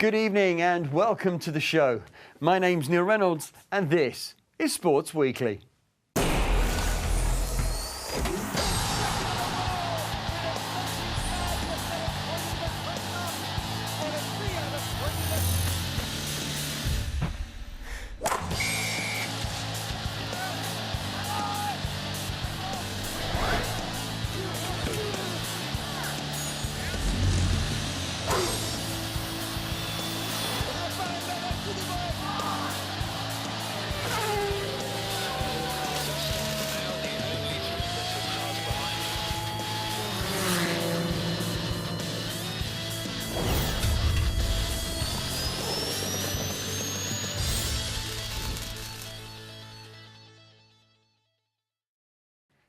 Good evening and welcome to the show. My name's Neil Reynolds and this is Sports Weekly.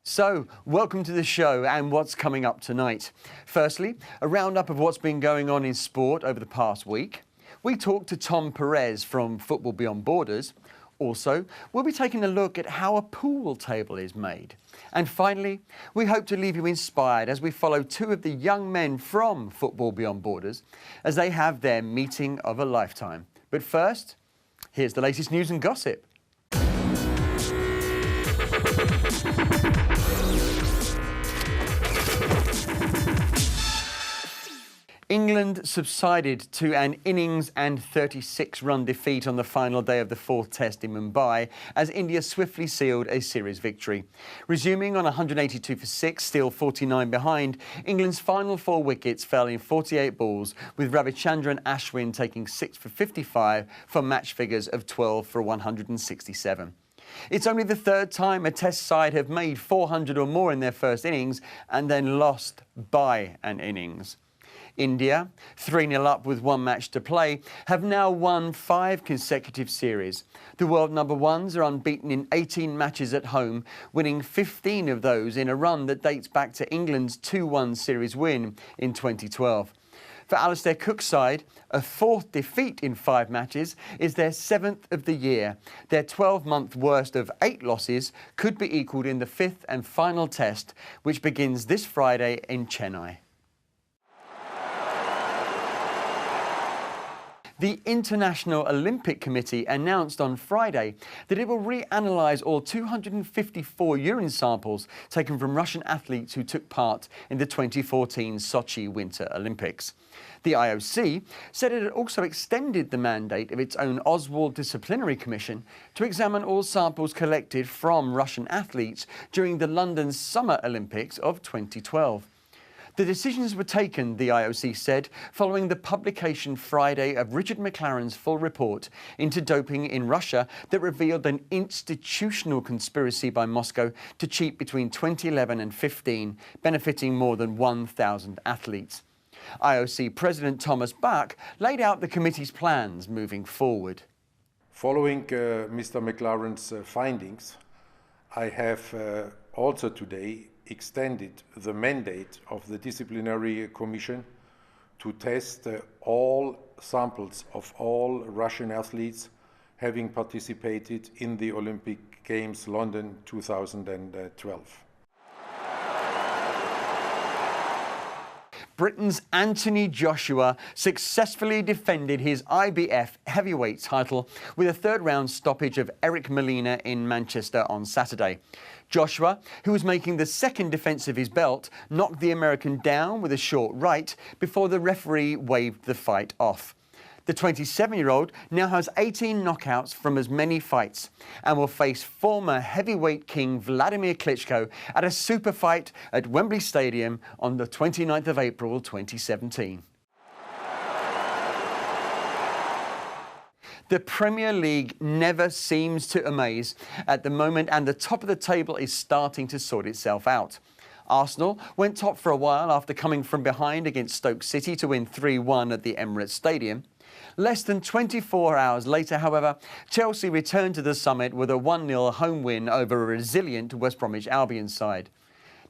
So, welcome to the show and what's coming up tonight. Firstly, a roundup of what's been going on in sport over the past week. We talked to Tom Perez from Football Beyond Borders. Also, we'll be taking a look at how a pool table is made. And finally, we hope to leave you inspired as we follow two of the young men from Football Beyond Borders as they have their meeting of a lifetime. But first, here's the latest news and gossip. England subsided to an innings and 36-run defeat on the final day of the fourth test in Mumbai as India swiftly sealed a series victory. Resuming on 182 for 6, still 49 behind, England's final 4 wickets fell in 48 balls, with Ravichandran Ashwin taking 6 for 55 for match figures of 12 for 167. It's only the third time a test side have made 400 or more in their first innings and then lost by an innings. India, 3-0 up with 1 match to play, have now won 5 consecutive series. The world number ones are unbeaten in 18 matches at home, winning 15 of those in a run that dates back to England's 2-1 series win in 2012. For Alistair Cook's side, a 4th defeat in 5 matches is their 7th of the year. Their 12-month worst of 8 losses could be equalled in the 5th and final test, which begins this Friday in Chennai. The International Olympic Committee announced on Friday that it will reanalyse all 254 urine samples taken from Russian athletes who took part in the 2014 Sochi Winter Olympics. The IOC said it had also extended the mandate of its own Oswald Disciplinary Commission to examine all samples collected from Russian athletes during the London Summer Olympics of 2012. The decisions were taken, the IOC said, following the publication Friday of Richard McLaren's full report into doping in Russia that revealed an institutional conspiracy by Moscow to cheat between 2011 and 2015, benefiting more than 1,000 athletes. IOC President Thomas Bach laid out the committee's plans moving forward. Following Mr. McLaren's findings, I have also today extended the mandate of the Disciplinary Commission to test all samples of all Russian athletes having participated in the Olympic Games London 2012. Britain's Anthony Joshua successfully defended his IBF heavyweight title with a third-round stoppage of Eric Molina in Manchester on Saturday. Joshua, who was making the second defence of his belt, knocked the American down with a short right before the referee waved the fight off. The 27-year-old now has 18 knockouts from as many fights and will face former heavyweight king Vladimir Klitschko at a super fight at Wembley Stadium on the 29th of April 2017. The Premier League never seems to amaze at the moment, and the top of the table is starting to sort itself out. Arsenal went top for a while after coming from behind against Stoke City to win 3-1 at the Emirates Stadium. Less than 24 hours later, however, Chelsea returned to the summit with a 1-0 home win over a resilient West Bromwich Albion side.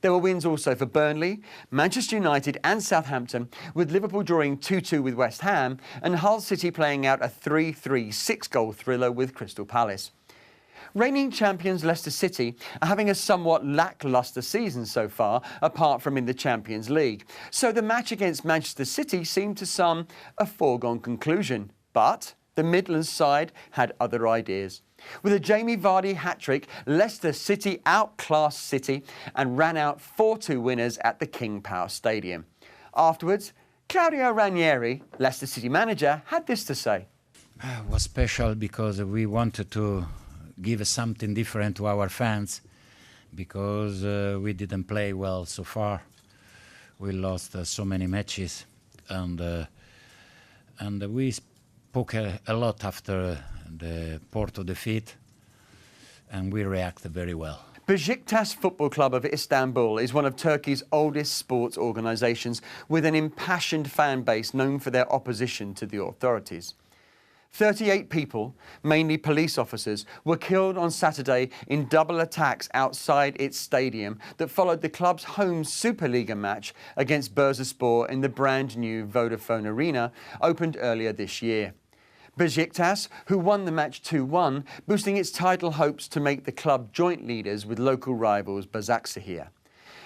There were wins also for Burnley, Manchester United and Southampton, with Liverpool drawing 2-2 with West Ham and Hull City playing out a 3-3 6-goal thriller with Crystal Palace. Reigning champions Leicester City are having a somewhat lacklustre season so far, apart from in the Champions League. So the match against Manchester City seemed to some a foregone conclusion. But the Midlands side had other ideas. With a Jamie Vardy hat-trick, Leicester City outclassed City and ran out 4-2 winners at the King Power Stadium. Afterwards, Claudio Ranieri, Leicester City manager, had this to say. It was special because we wanted to give something different to our fans because we didn't play well so far. We lost so many matches and we spoke a lot after the Porto defeat and we reacted very well. Besiktas Football Club of Istanbul is one of Turkey's oldest sports organisations with an impassioned fan base known for their opposition to the authorities. 38 people, mainly police officers, were killed on Saturday in double attacks outside its stadium that followed the club's home Superliga match against Bursaspor in the brand new Vodafone Arena, opened earlier this year. Besiktas, who won the match 2-1, boosting its title hopes to make the club joint leaders with local rivals Başakşehir.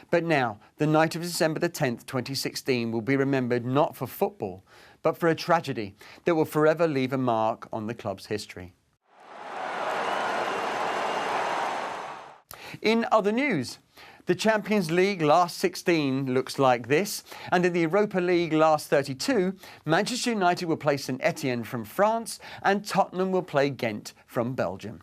But now, the night of December the 10th, 2016 will be remembered not for football, but for a tragedy that will forever leave a mark on the club's history. In other news, the Champions League last 16 looks like this, and in the Europa League last 32, Manchester United will play St Etienne from France and Tottenham will play Ghent from Belgium.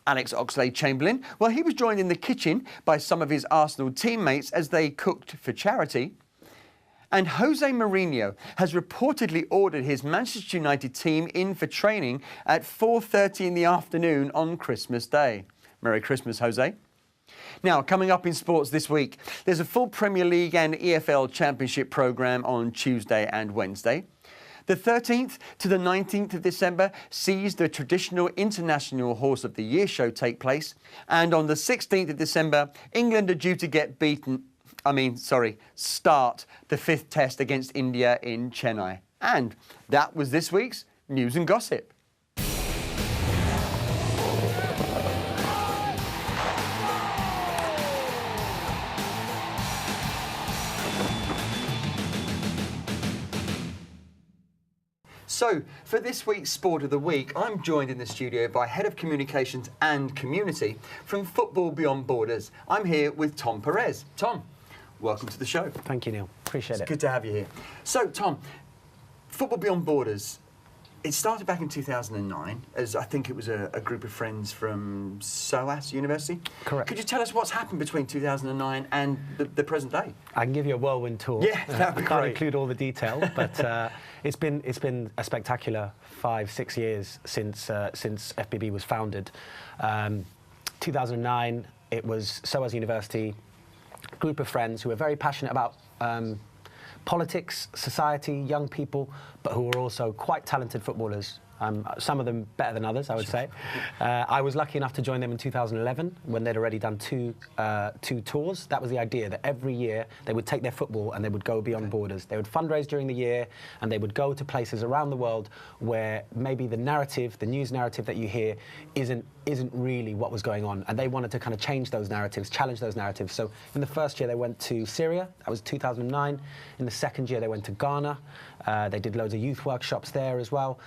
Alex Oxlade-Chamberlain, well, he was joined in the kitchen by some of his Arsenal teammates as they cooked for charity. And Jose Mourinho has reportedly ordered his Manchester United team in for training at 4:30 in the afternoon on Christmas Day. Merry Christmas, Jose. Now, coming up in sports this week, there's a full Premier League and EFL Championship programme on Tuesday and Wednesday. The 13th to the 19th of December sees the traditional International Horse of the Year show take place. And on the 16th of December, England are due to start the 5th test against India in Chennai. And that was this week's News and Gossip. So, for this week's Sport of the Week, I'm joined in the studio by Head of Communications and Community from Football Beyond Borders. I'm here with Tom Perez. Tom, welcome to the show. Thank you, Neil. Appreciate it. It's good to have you here. So, Tom, Football Beyond Borders, it started back in 2009 as I think it was a group of friends from SOAS University. Correct. Could you tell us what's happened between 2009 and the present day? I can give you a whirlwind tour. Yeah, that'd be I can't great. include all the detail, but it's been a spectacular 5-6 years since FBB was founded. 2009, it was SOAS University, a group of friends who were very passionate about politics, society, young people, but who were also quite talented footballers. Some of them better than others, I would say. I was lucky enough to join them in 2011 when they'd already done two tours. That was the idea, that every year they would take their football and they would go beyond borders. They would fundraise during the year and they would go to places around the world where maybe the narrative, the news narrative that you hear isn't really what was going on. And they wanted to kind of change those narratives, challenge those narratives. So in the first year they went to Syria, that was 2009. In the second year they went to Ghana. They did loads of youth workshops there as well.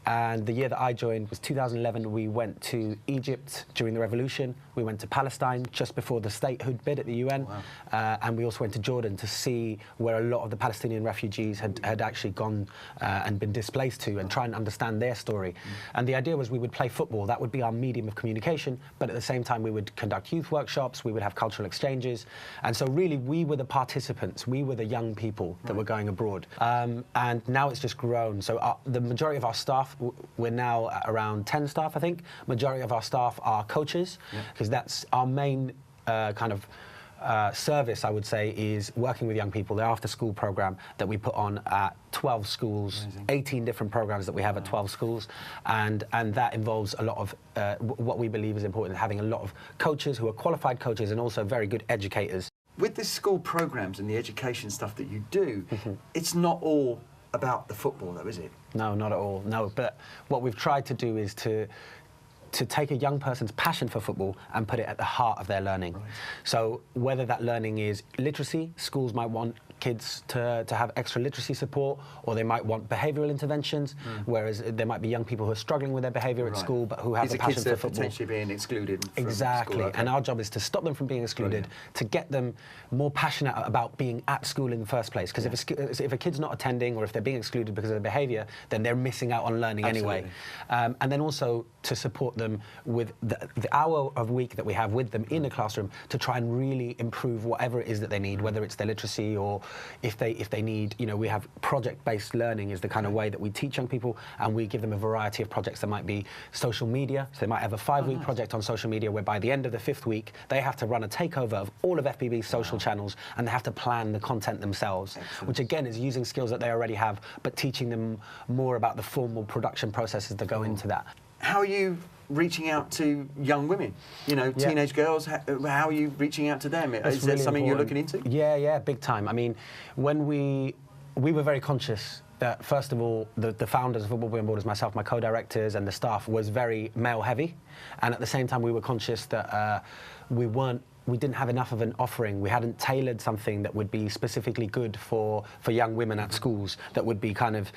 And the year that I joined was 2011. We went to Egypt during the revolution. We went to Palestine just before the statehood bid at the UN. Wow. And we also went to Jordan to see where a lot of the Palestinian refugees had actually gone and been displaced to, and try and understand their story. And the idea was we would play football. That would be our medium of communication. But at the same time, we would conduct youth workshops. We would have cultural exchanges. And so really, we were the participants. We were the young people that were going abroad. And now it's just grown. So the majority of our staff, we're now at around 10 staff, I think. Majority of our staff are coaches, because that's our main service, I would say, is working with young people. The after-school program that we put on at 12 schools, amazing. 18 different programs that we have at 12 schools, and that involves a lot of what we believe is important, having a lot of coaches who are qualified coaches and also very good educators. With the school programs and the education stuff that you do, it's not all about the football, though, is it? No, not at all. No, but what we've tried to do is to to take a young person's passion for football and put it at the heart of their learning. Right. So whether that learning is literacy, schools might want kids to have extra literacy support, or they might want behavioural interventions, whereas there might be young people who are struggling with their behaviour at school but who have a passion for football. Potentially being excluded from exactly, school, okay. And our job is to stop them from being excluded, to get them more passionate about being at school in the first place. Because if a kid's not attending, or if they're being excluded because of their behaviour, then they're missing out on learning anyway. And then also to support them with the hour of week that we have with them in the classroom to try and really improve whatever it is that they need, whether it's their literacy or if they need, we have project-based learning is the kind of way that we teach young people, and we give them a variety of projects that might be social media. So they might have a 5-week project on social media where by the end of the 5th week, they have to run a takeover of all of FBB's social channels, and they have to plan the content themselves, which again is using skills that they already have, but teaching them more about the formal production processes that go into that. How are you reaching out to young women? Teenage girls, how are you reaching out to them? Is that something you're looking into? Yeah, big time. I mean, when we were very conscious that, first of all, the founders of Football Beyond Borders, myself, my co-directors and the staff, was very male-heavy. And at the same time, we were conscious that we didn't have enough of an offering. We hadn't tailored something that would be specifically good for young women at schools, that would be kind of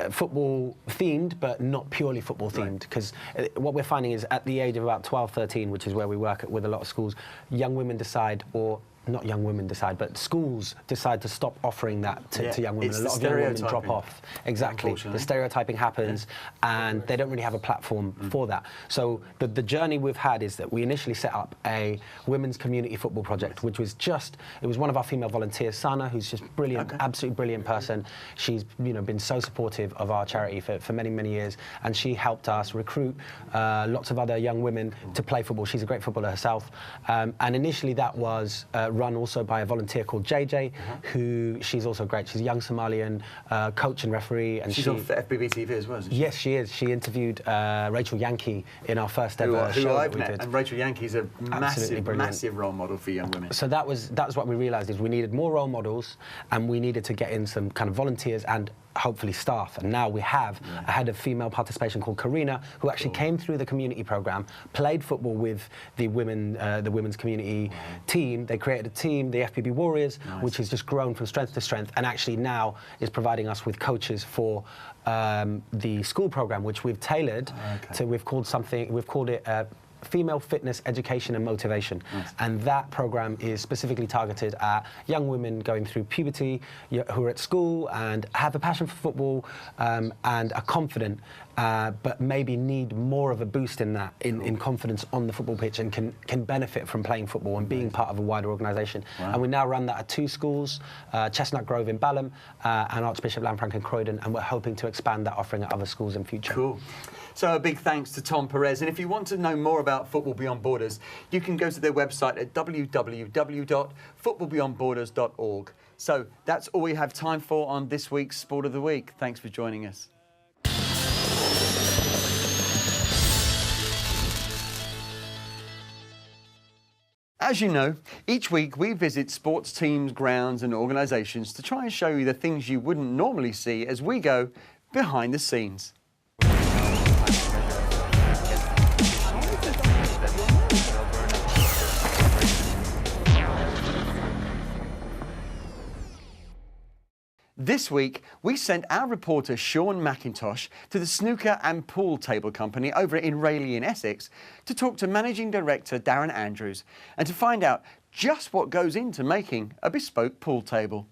football themed, but not purely football themed. Because what we're finding is at the age of about 12, 13, which is where we work with a lot of schools, young women decide, or not young women decide, but schools decide to stop offering that to young women. A lot of young women drop off. Exactly. The stereotyping happens, and they don't really have a platform for that. So the journey we've had is that we initially set up a women's community football project, which was it was one of our female volunteers, Sana, who's just brilliant, absolutely brilliant person. She's been so supportive of our charity for many, many years, and she helped us recruit lots of other young women to play football. She's a great footballer herself. And initially that was run also by a volunteer called JJ, who she's also great. She's a young Somalian coach and referee. And she's on FBB TV as well, isn't she? Yes, she is. She interviewed Rachel Yankee in our first ever show that we did. And Rachel Yankey's a massive role model for young women. So that was what we realised, is we needed more role models, and we needed to get in some kind of volunteers and hopefully staff. And now we have a head of female participation called Karina, who actually came through the community programme, played football with the women's community team. They created a team, the FPB Warriors, which has just grown from strength to strength, and actually now is providing us with coaches for the school programme, which we've tailored to, we've called it Female Fitness Education and Motivation. And that program is specifically targeted at young women going through puberty, who are at school and have a passion for football, and are confident, but maybe need more of a boost in that, in confidence on the football pitch, and can benefit from playing football and being part of a wider organisation. And we now run that at 2 schools, Chestnut Grove in Balham and Archbishop Lanfranc in Croydon, and we're hoping to expand that offering at other schools in future. Cool. So a big thanks to Tom Perez. And if you want to know more about Football Beyond Borders, you can go to their website at www.footballbeyondborders.org. So that's all we have time for on this week's Sport of the Week. Thanks for joining us. As you know, each week we visit sports teams, grounds and organisations to try and show you the things you wouldn't normally see as we go behind the scenes. This week, we sent our reporter Sean McIntosh to the Snooker and Pool Table Company over in Rayleigh in Essex to talk to Managing Director Darren Andrews and to find out just what goes into making a bespoke pool table.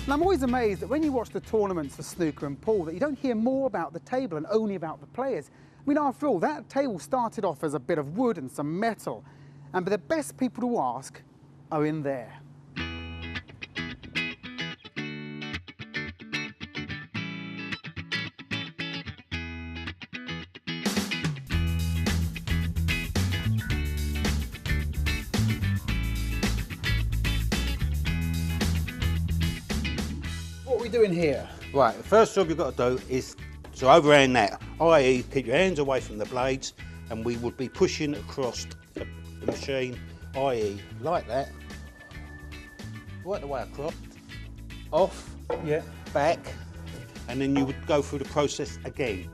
And I'm always amazed that when you watch the tournaments for snooker and pool, that you don't hear more about the table and only about the players. I mean, after all, that table started off as a bit of wood and some metal, but the best people to ask are in there. What are we doing here? Right, the first job you've got to do is to overhand that, i.e. keep your hands away from the blades, and we would be pushing across the machine, i.e. like that, right the way across, off, Yeah. back, and then you would go through the process again.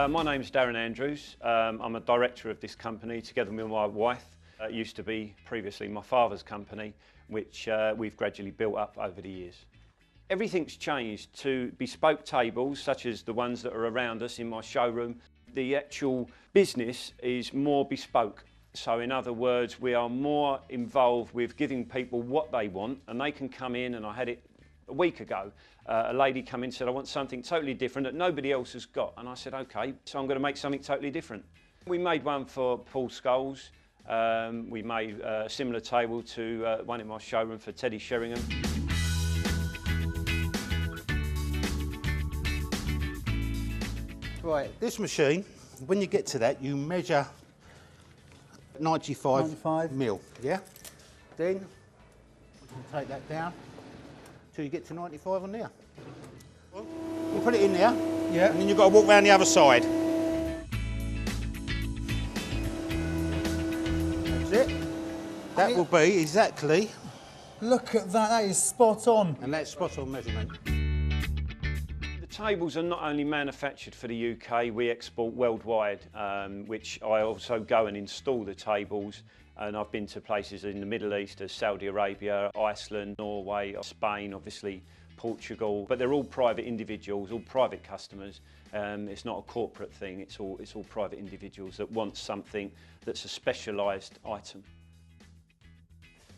My name's Darren Andrews. I'm a director of this company together with my wife. It used to be previously my father's company, which we've gradually built up over the years. Everything's changed to bespoke tables, such as the ones that are around us in my showroom. The actual business is more bespoke. So in other words, we are more involved with giving people what they want, and they can come in, and I had it a week ago. A lady came in and said, I want something totally different that nobody else has got. And I said, okay, so I'm going to make something totally different. We made one for Paul Scholes. We made a similar table to one in my showroom for Teddy Sheringham. Right, this machine, when you get to that, you measure 95 mil, yeah? Then you take that down till you get to 95 on there. You put it in there, Yeah. and then you've got to walk around the other side. That's it. That will be exactly, Look at that, that is spot on. and that's spot on measurement. The tables are not only manufactured for the UK, we export worldwide, which I also go and install the tables. And I've been to places in the Middle East, as Saudi Arabia, Iceland, Norway, Spain, obviously Portugal. But they're all private individuals, all private customers. It's not a corporate thing. It's all private individuals that want something that's a specialised item.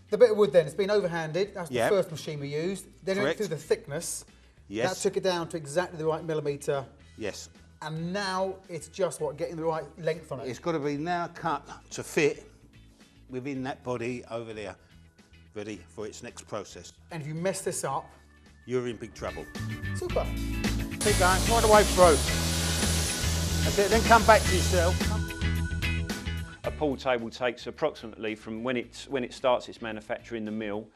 The bit of wood then, it's been overhanded. That's the Yep. first machine we used. Then it went Correct. through the thickness. Yes. That took it down to exactly the right millimetre. Yes. And now it's just what, getting the right length on it. It's got to be now cut to fit within that body over there, ready for its next process. And if you mess this up, You're in big trouble. super. Keep going, right the way through. That's it, then come back to yourself. A pool table takes approximately from when it starts its manufacture in the mill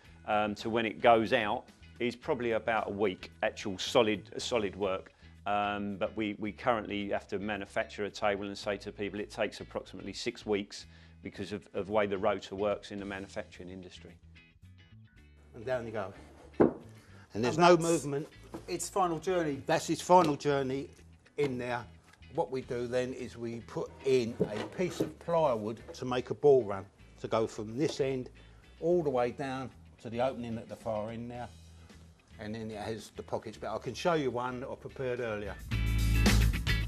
to when it goes out is probably about a week, actual solid work. But we currently have to manufacture a table and say to people it takes approximately 6 weeks because of the way the rotor works in the manufacturing industry. And down you go. And there's no movement. Its final journey. That's its final journey in there. What we do then is we put in a piece of plywood to make a ball run, to go from this end all the way down to the opening at the far end there. And then it has the pockets, but I can show you one that I prepared earlier.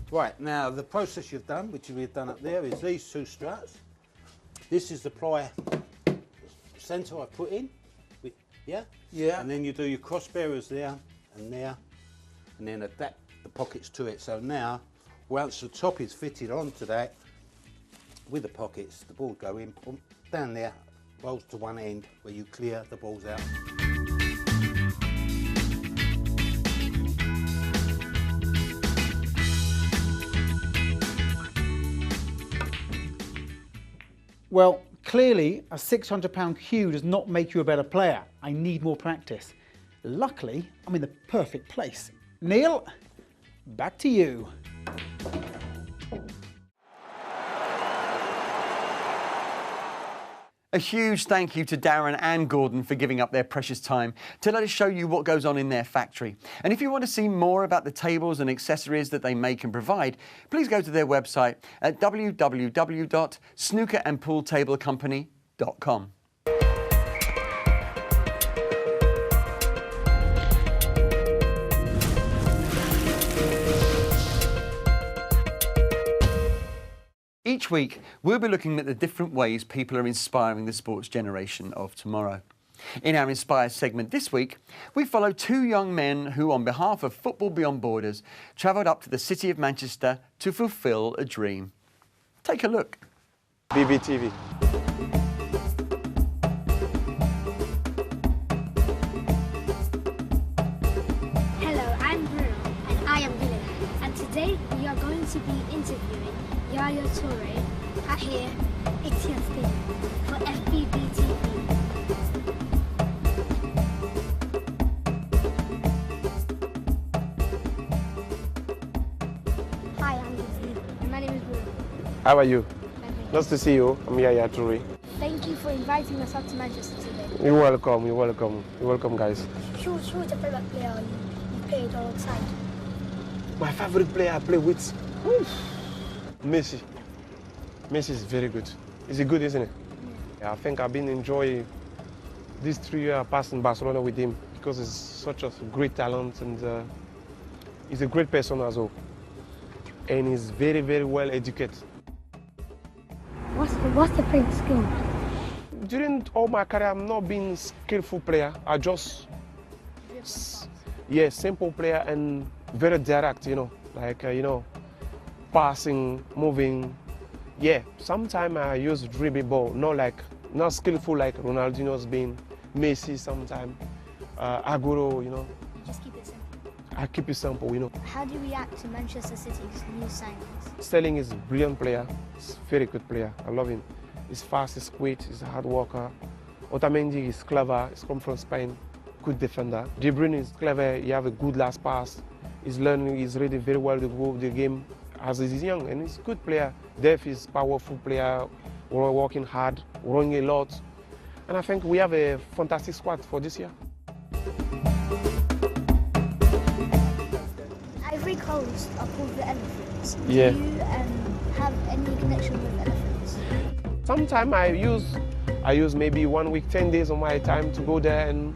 Right, now the process you've done, which we've done up there, is these two struts. This is the ply centre I put in, yeah? Yeah. And then you do your cross bearers there, and then adapt the pockets to it. So now, once the top is fitted onto that, with the pockets, the balls go in, boom, down there, rolls to one end, where you clear the balls out. Well, clearly a £600 cue does not make you a better player. I need more practice. Luckily, I'm in the perfect place. Neil, back to you. A huge thank you to Darren and Gordon for giving up their precious time to let us show you what goes on in their factory. And if you want to see more about the tables and accessories that they make and provide, please go to their website at www.snookerandpooltablecompany.com. Each week, we'll be looking at the different ways people are inspiring the sports generation of tomorrow. In our Inspire segment this week, we follow two young men who, on behalf of Football Beyond Borders, travelled up to the city of Manchester to fulfil a dream. Take a look. BBTV. Hello, I'm Bruno. And I am Dylan. And today we are going to be interviewing Yaya Toure at here, Etihad Stadium, for FBB TV. Hi, I'm Dylan. And my name is Bruno. How are you? Nice to see you. I'm Yaya Toure. Thank you for inviting us up to Manchester today. You're welcome. You're welcome. You're welcome, guys. Who was your favourite player you played alongside? My favorite player I play with? Messi. Messi is very good. Is he good, isn't it? Yeah, I think I've been enjoying these 3 years past in Barcelona with him because he's such a great talent and he's a great person as well. And he's very, very well educated. What's the playing skill? During all my career, I'm not been skillful player. I just, simple player and very direct, like, passing, moving. Yeah, sometimes I use dribble ball, not skillful like Ronaldinho's been, Messi sometimes, Aguero, Just keep it simple. I keep it simple, How do you react to Manchester City's new signings? Sterling is a brilliant player. He's a very good player. I love him. He's fast, he's quick, he's a hard worker. Otamendi is clever, he's come from Spain, good defender. De Bruyne is clever, he have a good last pass. He's learning, he's ready very well to go the game as he's young, and he's a good player. Def is a powerful player, we're working hard, running a lot. And I think we have a fantastic squad for this year. Ivory Coast are called the elephants. Yeah. Do you have any connection with elephants? Sometimes I use maybe 1 week, 10 days of my time to go there, and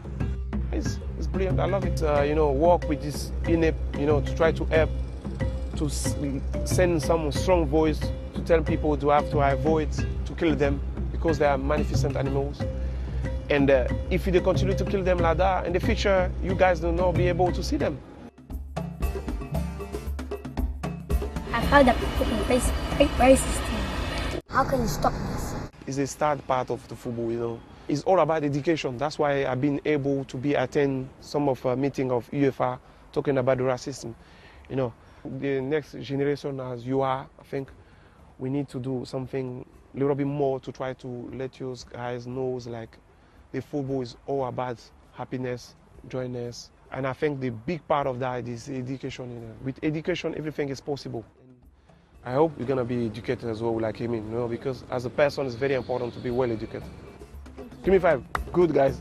it's brilliant. I love it. Work with this innate, to try to help, to send some strong voice to tell people to have to avoid to kill them because they are magnificent animals. And if they continue to kill them like that in the future, you guys will not be able to see them. I've heard that football plays racist. How can you stop this? It's a sad part of the football, It's all about education. That's why I've been able to attend some of a meeting of UEFA talking about the racism. The next generation, as you are, I think we need to do something a little bit more to try to let you guys know, like, the football is all about happiness, joyness. And I think the big part of that is education. With education, everything is possible. I hope you're going to be educated as well, like him, because as a person, it's very important to be well educated. Give me 5. Good, guys.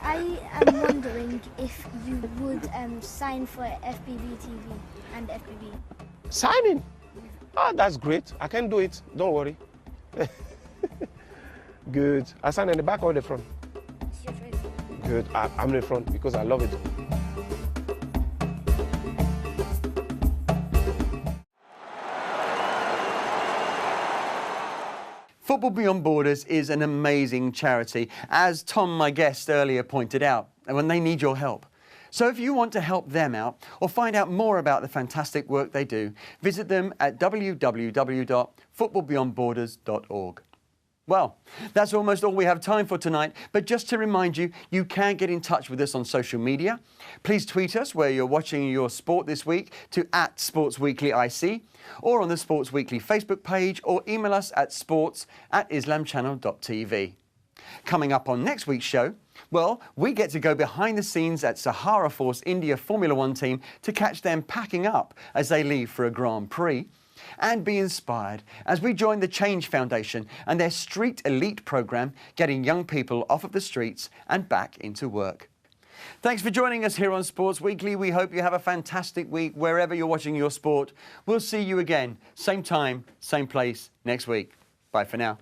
I am wondering if you would sign for FBB TV and FBB. Signing? Oh, that's great. I can do it. Don't worry. Good. I sign in the back or the front? It's your choice. Good. I'm in the front because I love it. Football Beyond Borders is an amazing charity, as Tom, my guest earlier, pointed out, and when they need your help. So if you want to help them out or find out more about the fantastic work they do, visit them at www.footballbeyondborders.org. Well, that's almost all we have time for tonight, but just to remind you, you can get in touch with us on social media. Please tweet us where you're watching your sport this week to @SportsWeeklyIC, or on the Sports Weekly Facebook page, or email us at sports@islamchannel.tv. Coming up on next week's show, well, we get to go behind the scenes at Sahara Force India Formula One team to catch them packing up as they leave for a Grand Prix, and be inspired as we join the Change Foundation and their Street Elite programme, getting young people off of the streets and back into work. Thanks for joining us here on Sports Weekly. We hope you have a fantastic week wherever you're watching your sport. We'll see you again, same time, same place next week. Bye for now.